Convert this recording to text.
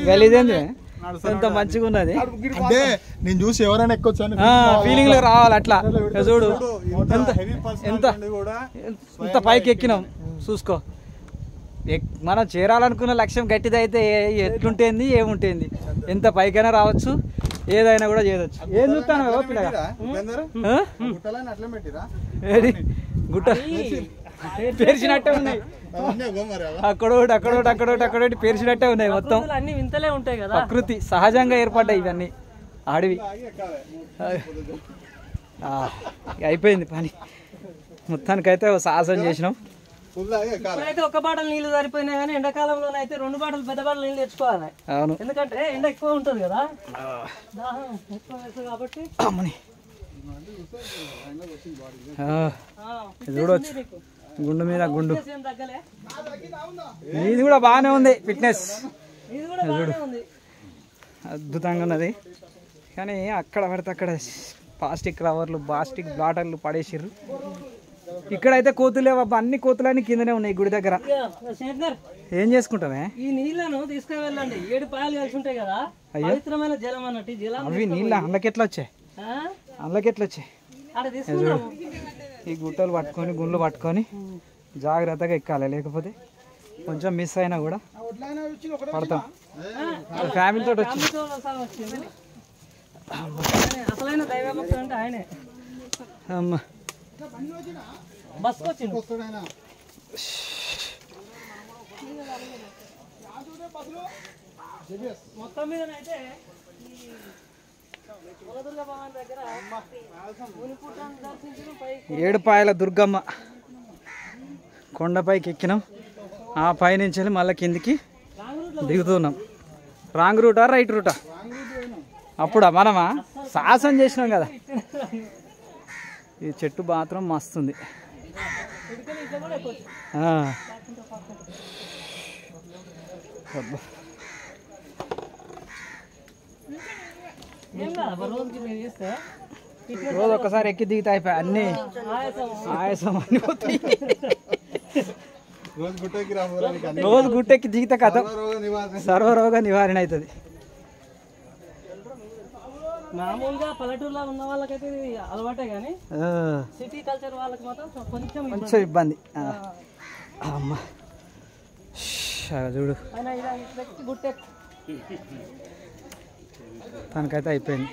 గలీదేంది ఎంత మంచిగా ఉన్నది అంటే నేను చూసి ఎవరైనా ఎక్కొచ్చాను ఫీలింగ్ లో రావాలి అట్లా. చూడు ఎంత ఎంత పైకి ఎక్కినాం చూసుకో. మనం చేరాలనుకున్న లక్ష్యం గట్టిది అయితే ఎట్లుంటేంది ఏముంటేంది, ఎంత పైకైనా రావచ్చు, ఏదైనా కూడా చేయవచ్చు. ఏం చూస్తాను గుట్ట పేర్చినట్టే ఉన్నాయి, అక్కడోటి అక్కడోటి అక్కడోటి అక్కడోటి పేర్చినట్టే ఉన్నాయి. మొత్తం అన్ని వింతలే ఉంటాయి కదా, ప్రకృతి సహజంగా ఏర్పడ్డాయి ఇవన్నీ. అడవి అయిపోయింది పని మొత్తానికైతే సాహసం చేసినాం. ఇప్పుడైతే ఒక బాటలు నీళ్లు సరిపోయినాయి కానీ ఎండాకాలంలోనైతే 2 బాటలు పెద్ద బాటలు నీళ్ళు తెచ్చుకోవాలి. అవును, ఎందుకంటే ఎండ ఎక్కువ ఉంటుంది కదా, దాహం ఎక్కువ వేస్తుంది కాబట్టి. చూడవచ్చు గుండు మీద గుండు. ఇది కూడా బాగానే ఉంది, ఫిట్నెస్ అద్భుతంగా ఉన్నది. కానీ అక్కడ పడితే అక్కడ ప్లాస్టిక్ కవర్లు ప్లాస్టిక్ బాటర్లు పడేసిర్రు. ఇక్కడైతే కోతులు లేవు, అన్ని కోతులన్నీ కిందనే ఉన్నాయి గుడి దగ్గర. ఏం చేసుకుంటామే? ఈ నీళ్లను తీసుకువెళ్ళండి, 7 పాయలు కలిసి ఉంటాయి కదా, పవిత్రమైన జలం అన్నట్టు జలం. అవి నీళ్ళ అందుకెట్లా వచ్చాయి, అందుకెట్లా వచ్చాయి? ఈ గుట్టలు పట్టుకొని గుండ్లు పట్టుకొని జాగ్రత్తగా ఎక్కాలి, లేకపోతే కొంచెం మిస్ అయినా కూడా పడతాం. ఫ్యామిలీతో వచ్చింది. అసలైన దైవభక్తుడు అంటే ఆయనే. అమ్మా బస్కి వచ్చింది. మొత్తం మీదనైతే ఏడుపాయల దుర్గమ్మ కొండపైకి ఎక్కినాం. ఆ పైనుంచి మళ్ళీ కిందికి దిగుతున్నాం. Wrong రూటా right రూటా? అప్పుడా మనమా సాహసం చేసినాం కదా. ఈ చెట్టు మాత్రం మస్తుంది. రోజు ఒక్కసారి ఎక్కి దిగితే అయిపోయి అన్ని ఆయాసం అన్ని పోతాయి. రోజు గుట్టెక్కి దిగితే కథ సర్వరోగ నివారణ అవుతుంది. మామూలుగా పల్లెటూరులో ఉన్న వాళ్ళకైతే అలవాటే కానీ సిటీ కల్చర్ వాళ్ళకి మాత్రం కొంచెం ఇబ్బంది. అమ్మా చూడు తనకైతే అయిపోయింది.